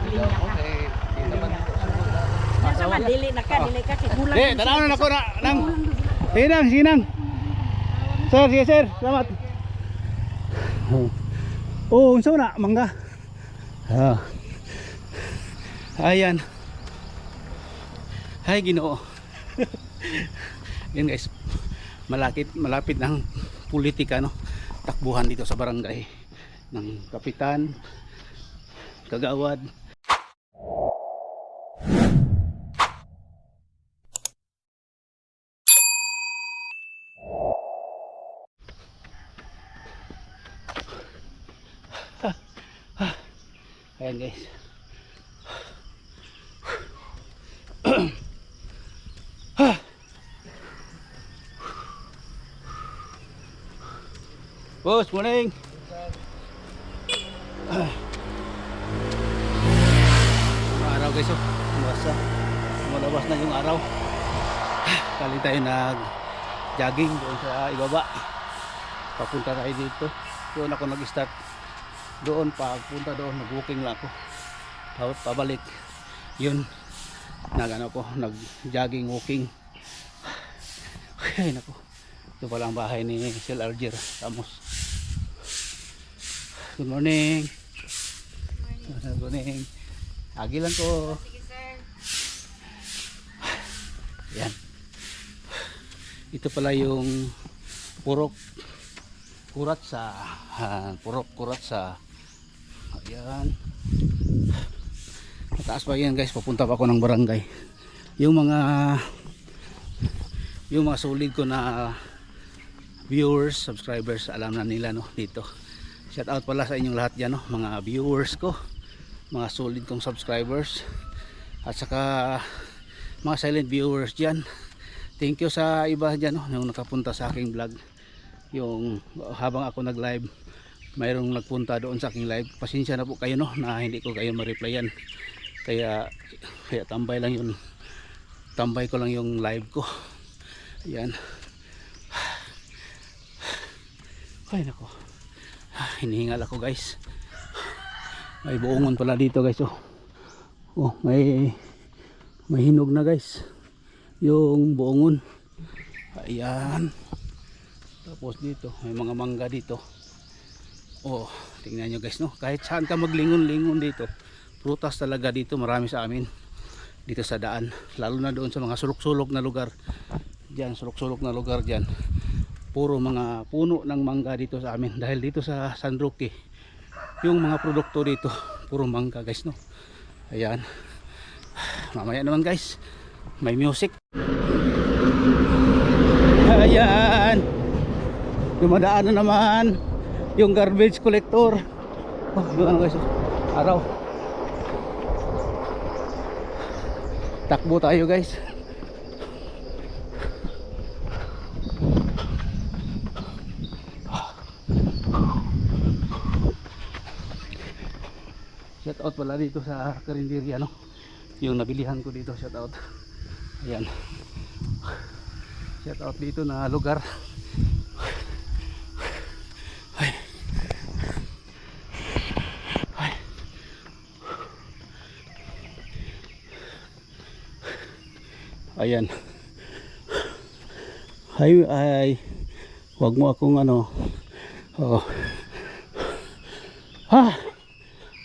Okay. Hindi naman Nasa man dili na ka kay kulang. Tanaw na ako na nang. Sinang. Sir, sige sir, salamat. Oh, unsa na mangga? Ayan. Hay Ginoo. Yan guys. Malapit ng politika no. Takbuhan dito sa barangay ng kapitan, kagawad. Ayan guys. Boss, morning. Araw guys, oh. Malabas na yung araw. Kali tayo nag-jogging doon sa ibaba. Papunta tayo dito. Doon ako nag-start. Doon pagpunta doon, nag-walking lang ako. Pabalik. Yun. Nag-jogging, walking. Ay nako. Ito pala ang bahay ni Sir Alger Ramos. Good morning. Good morning. Agi lang ko. Sige sir. Yan. Ito pala yung kurat sa ayan. Mataas pa yan guys, papunta pa ako ng barangay. Yung mga solid ko na viewers, subscribers, alam na nila no dito. Shout out pala sa inyong lahat diyan no, mga viewers ko, mga solid kong subscribers at saka mga silent viewers diyan. Thank you sa iba diyan no, yung nakapunta sa aking vlog. Yung habang ako nag-live, mayroong nagpunta doon sa aking live. Pasensya na po kayo no na hindi ko kayo ma-replyan. Kaya tambay lang yun. Tambay ko lang yung live ko. Yan. Ay nako. Hinihingal ako guys. May buongon pala dito guys oh. Oh, may hinog na guys. Yung buongon. Ayan. Tapos dito, may mga mangga dito. Oh, tingnan nyo guys no. Kahit saan ka maglingon-lingon dito, prutas talaga dito, marami sa amin. Dito sa daan, lalo na doon sa mga sulok-sulok na lugar. Diyan, sulok-sulok na lugar diyan. Puro mga puno ng mangga dito sa amin. Dahil dito sa San Roque, yung mga produkto dito, puro mangga guys no. Ayan. Mamaya naman guys, may music. Ayan. Dumadaan na naman yung garbage collector. Oh, yun ano guys, araw. Takbo tayo guys. Shout out pala dito sa Karinderya no. Yung nabilihan ko dito, shout out. Ayan. Shout out dito na lugar. Ayan. Ay, wag mo akong ano. Oh. Ha.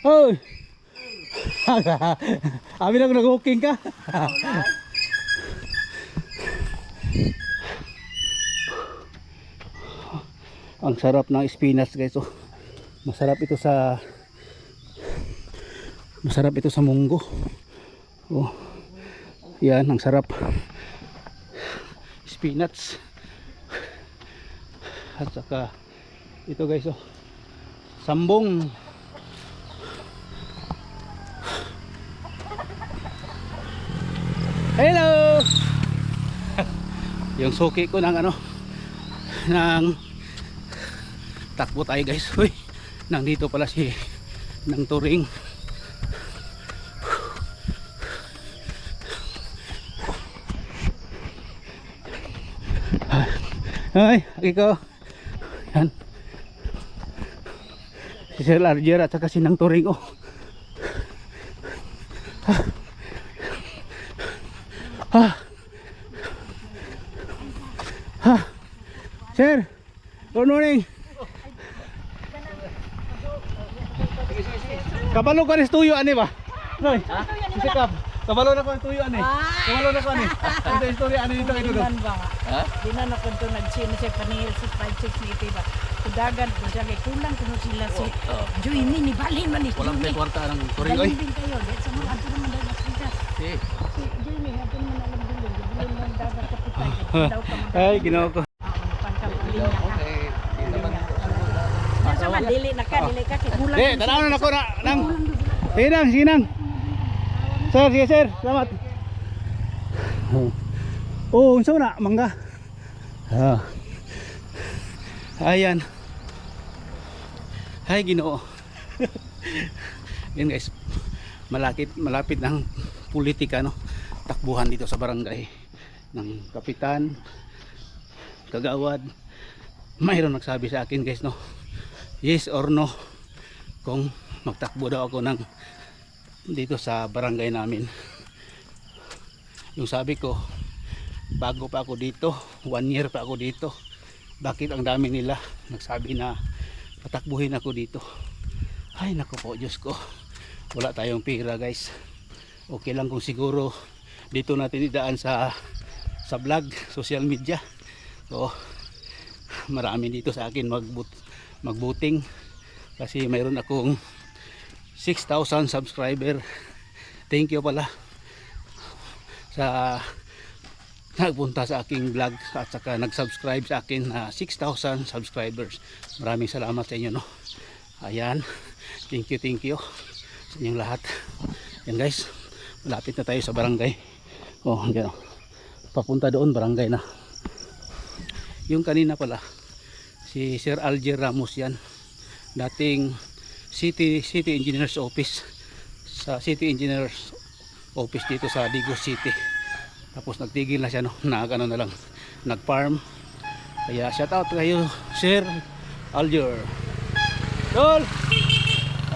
Oy. Abi na ko nag-walking ka. Ang sarap ng spinach guys oh. Masarap ito sa munggo. Oh. Yan, ang sarap. Spinach. At saka ito guys oh. Sambong. Hello. Yung suki ko ng ano ng takbo tayo guys. Uy, nandito pala si ng Turing. Ay, ikaw. Yan. Si Sir Larger at saka si Nang Turing oh. Ha. Ha. Sir. Good morning. Kabalo ka rin tuyo ani ba? Noy. Sikap. Kabalo na ko ang tuyo ani. Kabalo na ko ani. Ito istorya ani dito kay Dudut. Ha? Di na napunto nag-sino siya panihil si 5-6 ba? Kudagan ko siya kay kulang kuno sila si Joy ni balin man ni. Walang pay kwarta ng turing oy. Balin din kayo. Sa mga ato naman daw nasita. Si. Si Joy ni ato naman alam din. Bilin man dagat kapitay. Daw ka man. Ay, ginawa ko. Dito ako kay di naman Nasa man dili na ka kay kulang. Tanaw na ako na nang. Sinang, sinang. Sir, sige sir, salamat. Oh, unsa na mangga? Ayan. Ay, Ginoo. Yan guys. Malapit ng politika no. Takbuhan dito sa barangay ng kapitan, kagawad. Mayroon nagsabi sa akin guys no. Yes or no kung magtakbo daw ako ng dito sa barangay namin. Yung sabi ko, bago pa ako dito, 1 year pa ako dito, bakit ang dami nila nagsabi na patakbuhin ako dito? Ay naku po, Diyos ko, wala tayong pera guys. Okay lang kung siguro dito natin idaan sa vlog, social media. So marami dito sa akin magbuting kasi mayroon akong 6,000 subscriber. Thank you pala sa nagpunta sa aking vlog at saka nag-subscribe sa akin na 6,000 subscribers. Maraming salamat sa inyo no. Ayan, thank you sa inyong lahat. Yan guys, malapit na tayo sa barangay. Oh, yan. Papunta doon barangay na. Yung kanina pala si Sir Alger Ramos yan, dating City Engineers Office, sa City Engineers Office dito sa Digos City. Tapos nagtigil na siya no, ano na lang, nag-farm. Kaya shout out kayo Sir Alger. Tol.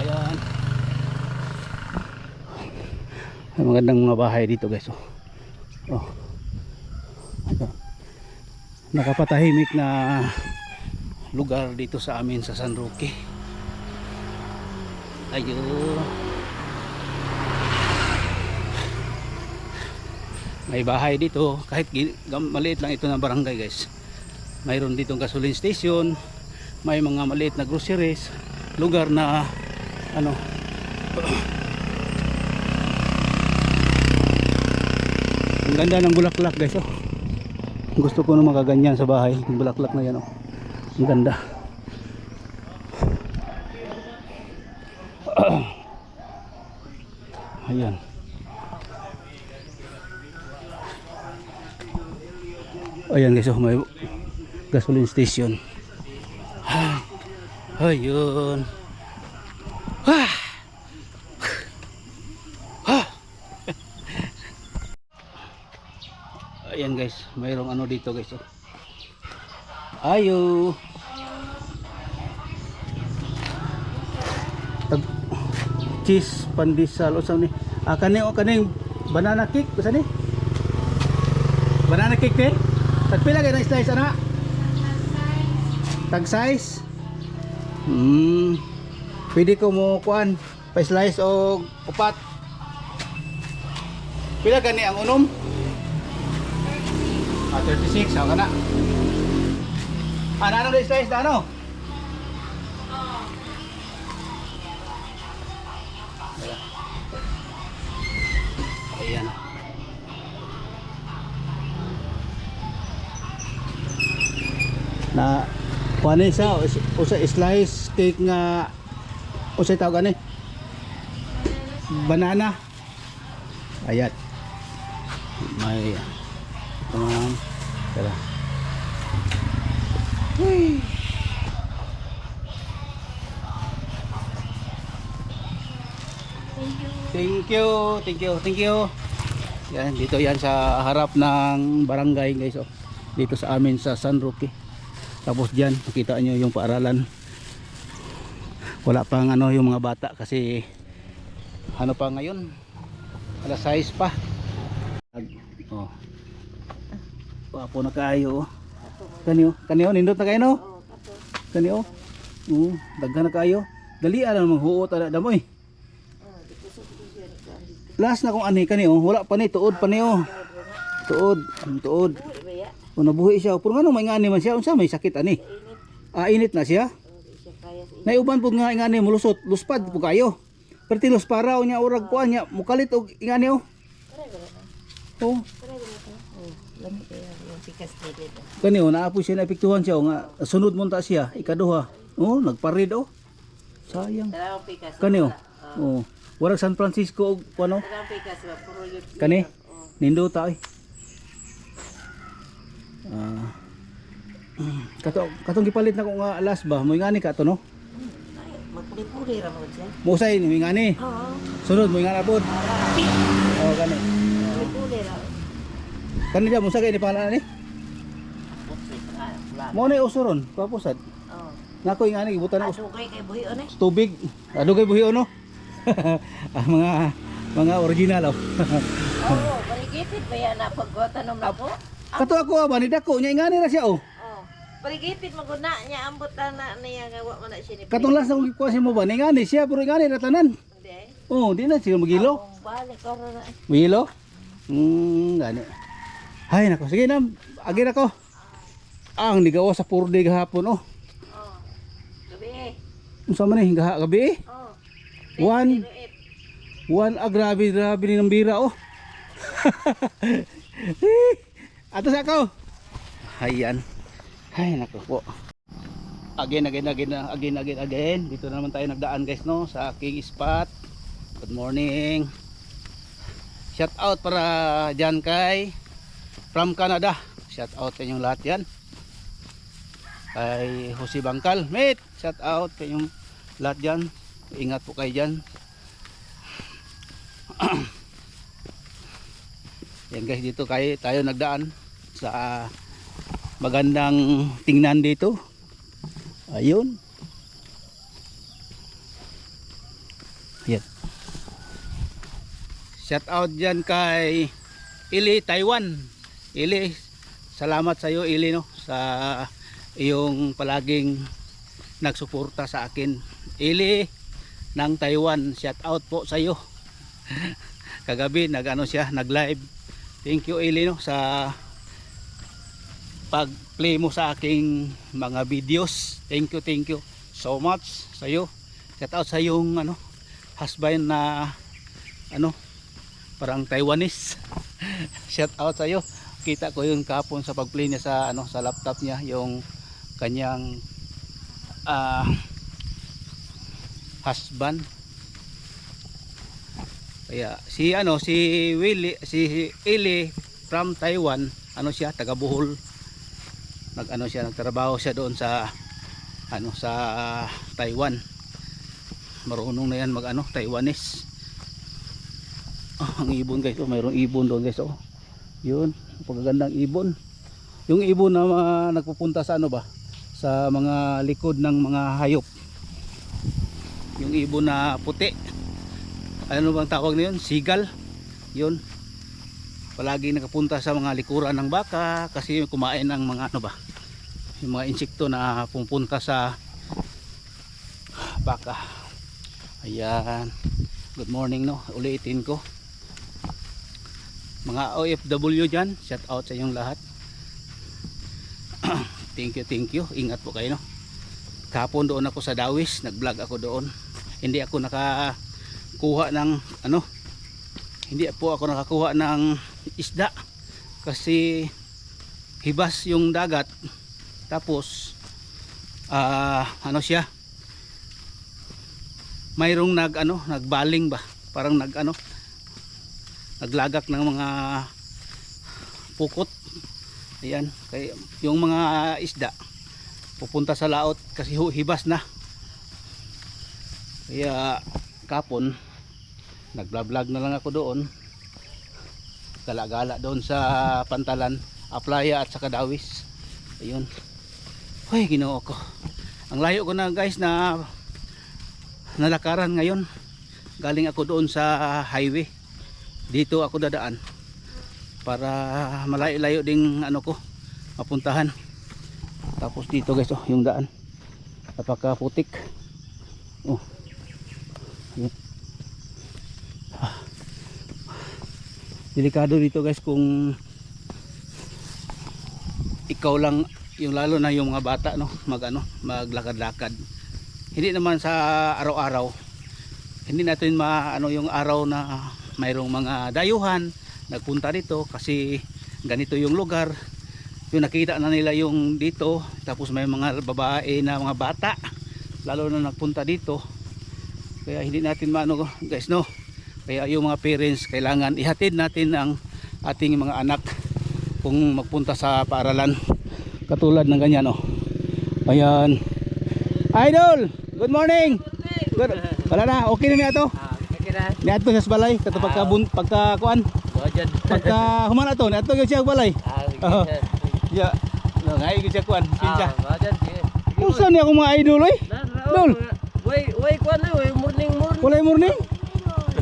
Ayan. Ay, magandang mga bahay dito guys. Oh. Ayan. Nakapatahimik na lugar dito sa amin sa San Roque. Ayun. May bahay dito, kahit maliit lang ito na barangay guys. Mayroon ditong gasoline station, may mga maliit na groceries, lugar na ano ang ganda ng bulaklak guys oh. Gusto ko na magaganyan sa bahay, yung bulaklak na yan oh. Ang ganda. Ayan. Ayan guys, oh, may gasoline station. Ayun. Ayan guys, mayroong ano dito guys. Oh. Ayo. Cheese pandesal o saan ni? Kani o kaning banana cake usa ni? Banana cake ni? Tagpila kay na slice ana? Tag size? Pwede ko mo kuan pa slice o upat. Pila gani ang unom? 36 ako na. Ano na slice na ano? Ayan. Na kuan sa usa slice cake nga usa tawag ani banana. Ayat. May tara. Thank you. Yan, dito yan sa harap ng barangay guys oh. Dito sa amin sa San Roque. Tapos diyan makita nyo yung paaralan. Wala pang ano yung mga bata kasi ano pa ngayon Alas 6 pa. Oh. Papo na kayo. Kaniyo nindot na kayo no? Kaniyo. Daghan na kayo. Dali ana maghuot ana damoy. Last na kung ani kaniyo, wala pa ni tuod pa niyo. Tuod. O nabuhi siya. Pero ngano may ngani man siya unsa may sakit ani? Init na siya. Naiuban pud nga ingani mulusot, luspad pud kayo. Perti luspara nya urag kuan nya mukalit og ingani oh. Oh. Kaniyo naapoy siya na epektuhan siya nga sunod mo ta siya ikaduha. Oh, nagparid oh. Sayang. Kaniyo. Oh. Warag San Francisco og kuno. Kani? Nindo ta oy. Katong gipalit na ko nga alas ba, mo ngani ka to no? Magpuli-puli ra mo siya. Musay ni ngani. Oo. Sunod mo ngana pod. Oh, gani. Puli ra. Kani dia musa kay ni pangalan ni? Mo na usuron, papusad. Oo. Nako ngani gibutan na Adugay kay buhi on eh. tubig. Adugay buhi no. mga original oh. Oo, baligipit ba yan na pagwatan ng nako? Kato ako ba ni dako nya ngani ra siya oh. Oo. Baligipit maguna niya ambot na niya gawa man na siya ni. Katong last na kong gikuha mo ba ni ngani siya pero ngani ra tanan. Hindi. Oh, di na siya magilo. Balik ko ra. Magilo? Gani. Hay nako, sige na, agi na ko. Ang nigawa sa 4 day gahapon oh. Oo. Gabi. Unsa man ni gabi? Oo. One grabe ni ng bira oh. Atas ako. Ayan. Hay nako po. Again. Dito na naman tayo nagdaan guys no sa aking spot. Good morning. Shout out para dyan kay from Canada. Shout out sa inyong lahat yan. Kay Jose Bangkal. Mate, shout out sa inyong lahat dyan. Ingat po kayo dyan. Yan guys, dito tayo nagdaan sa magandang tingnan dito. Ayun. Yan. Shout out dyan kay Ili Taiwan. Ili, salamat sa iyo Ili no sa iyong palaging nagsuporta sa akin. Ili ng Taiwan, shout out po sa iyo. Kagabi nag-live. Thank you Ili no sa pag-play mo sa aking mga videos. Thank you so much sa iyo. Shout out sa yung husband na parang Taiwanese. Shout out sa iyo. Kita ko yung kapon sa pag-play niya sa laptop niya yung kanyang husband. Kaya si Ili from Taiwan, siya taga Bohol. Nagtrabaho siya doon sa Taiwan. Marunong na yan Taiwanese. Ang ibon guys, mayroong ibon doon guys oh. Yun, pagagandang ibon. Yung ibon na nagpupunta sa sa mga likod ng mga hayop. Yung ibon na puti. Ano bang tawag na yun? Seagull. Yun. Palagi nakapunta sa mga likuran ng baka kasi kumain ng mga yung mga insekto na pupunta sa baka. Ayan. Good morning no. Ulitin ko. Mga OFW dyan, shout out sa inyong lahat. Thank you. Ingat po kayo no. Kahapon doon ako sa Dawis, nag-vlog ako doon. Hindi ako nakakuha ng nakakuha ng isda kasi hibas yung dagat. Tapos siya mayroong nagbaling ba, parang naglagak ng mga pukot. Ayan, kaya yung mga isda pupunta sa laot kasi hibas na. Kaya kapon nagblog na lang ako doon, gala-gala doon sa Pantalan, Aplaya at saka Dawis. Ayun. Hoy, Ginoo ko. Ang layo ko na guys na nalakaran ngayon. Galing ako doon sa highway. dito ako dadaan para malayo-layo ding ano ko mapuntahan. Tapos dito guys oh, yung daan napakaputik. Oh. Ayan. Delikado dito guys kung ikaw lang, yung lalo na yung mga bata no, maglakad-lakad. Hindi naman sa araw-araw. Hindi natin maano yung araw na mayroong mga dayuhan nagpunta dito kasi ganito yung lugar. Yung nakita na nila yung dito, tapos may mga babae na mga bata lalo na nagpunta dito. Kaya hindi natin maano guys no. Kaya yung mga parents kailangan ihatid natin ang ating mga anak kung magpunta sa paaralan. Katulad ng ganyan oh. Ayan. Idol, good morning. Good. Wala na, okay na niya to. Okay na. Niadto sa balay kato pagka kuan. Pagka humana to, niadto gyud siya balay. Oo. Ya. No, ngai gyud siya kuan. Kinsa. Unsa ni akong mga idol oy? Dol. Way kuan oy, morning. Kulay morning.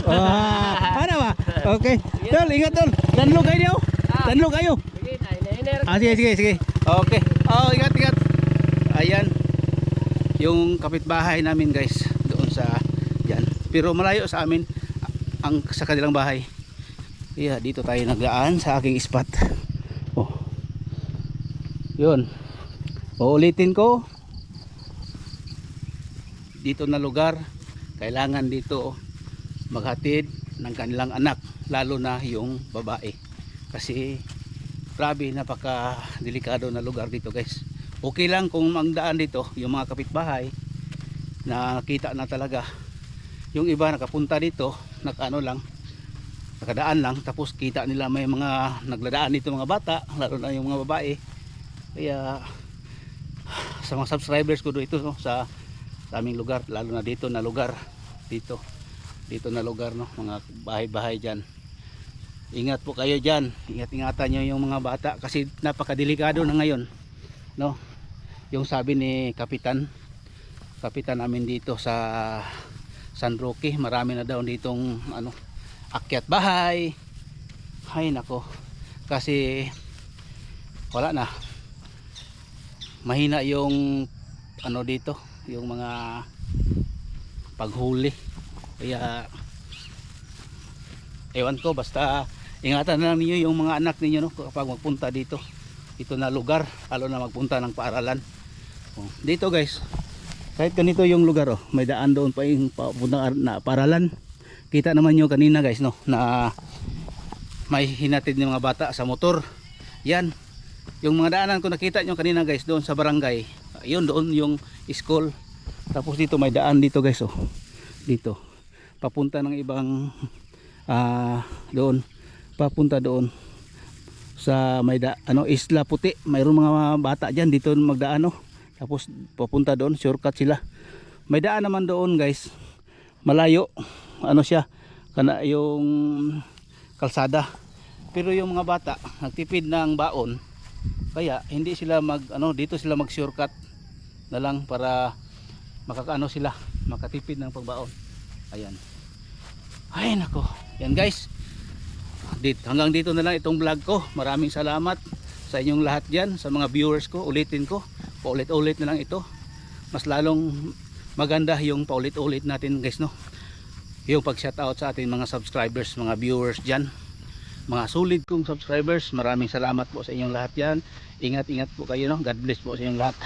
Ano ba? Okay. Dol, ingat dol. Danlo kayo niyo. Danlo kayo. Sige. Okay. Oh, ingat. Ayan. Yung kapitbahay namin guys, doon sa diyan. Pero malayo sa amin ang sa kanilang bahay. Kaya dito tayo nagdaan sa aking spot. Oh. 'Yun. Uulitin ko. Dito na lugar, kailangan dito maghatid ng kanilang anak, lalo na yung babae. Kasi grabe, napaka delikado na lugar dito guys. Okay lang kung magdaan dito yung mga kapitbahay na nakita na talaga. Yung iba nakapunta dito, nakadaan lang, tapos kita nila may mga nagladaan dito mga bata, lalo na yung mga babae. Kaya sa mga subscribers ko dito no, sa aming lugar, lalo na dito na lugar, dito na lugar no, mga bahay-bahay diyan. Ingat po kayo diyan. Ingat-ingatan niyo yung mga bata kasi napakadelikado na ngayon, no? Yung sabi ni kapitan namin dito sa San Roque, marami na daw ditong akyat bahay. Hay nako. Kasi wala na. Mahina yung dito, yung mga paghuli. Kaya ewan ko, basta ingatan na lang ninyo yung mga anak ninyo no, kapag magpunta dito na lugar, lalo na magpunta ng paaralan. Dito guys, kahit ganito yung lugar oh, may daan doon pa yung papunta na paaralan. Kita naman nyo kanina guys no, na may hinatid ng mga bata sa motor. Yan yung mga daanan ko nakita nyo kanina guys, doon sa barangay. Yun doon yung school. Tapos dito may daan dito guys oh, dito papunta ng ibang doon, papunta doon sa may Isla Puti. Mayroon mga bata diyan dito magdaan oh. Tapos papunta doon, shortcut sila. May daan naman doon guys, malayo siya kana yung kalsada. Pero yung mga bata nagtipid ng baon, kaya hindi sila dito sila mag shortcut na lang para sila makatipid ng pagbaon. Ayan. Ay nako. Yan guys. Hanggang dito na lang itong vlog ko. Maraming salamat sa inyong lahat diyan, sa mga viewers ko. Ulitin ko. Paulit-ulit na lang ito. Mas lalong maganda yung paulit-ulit natin guys no. Yung pag-shoutout sa ating mga subscribers, mga viewers diyan. Mga solid kong subscribers. Maraming salamat po sa inyong lahat diyan. Ingat-ingat po kayo no. God bless po sa inyong lahat.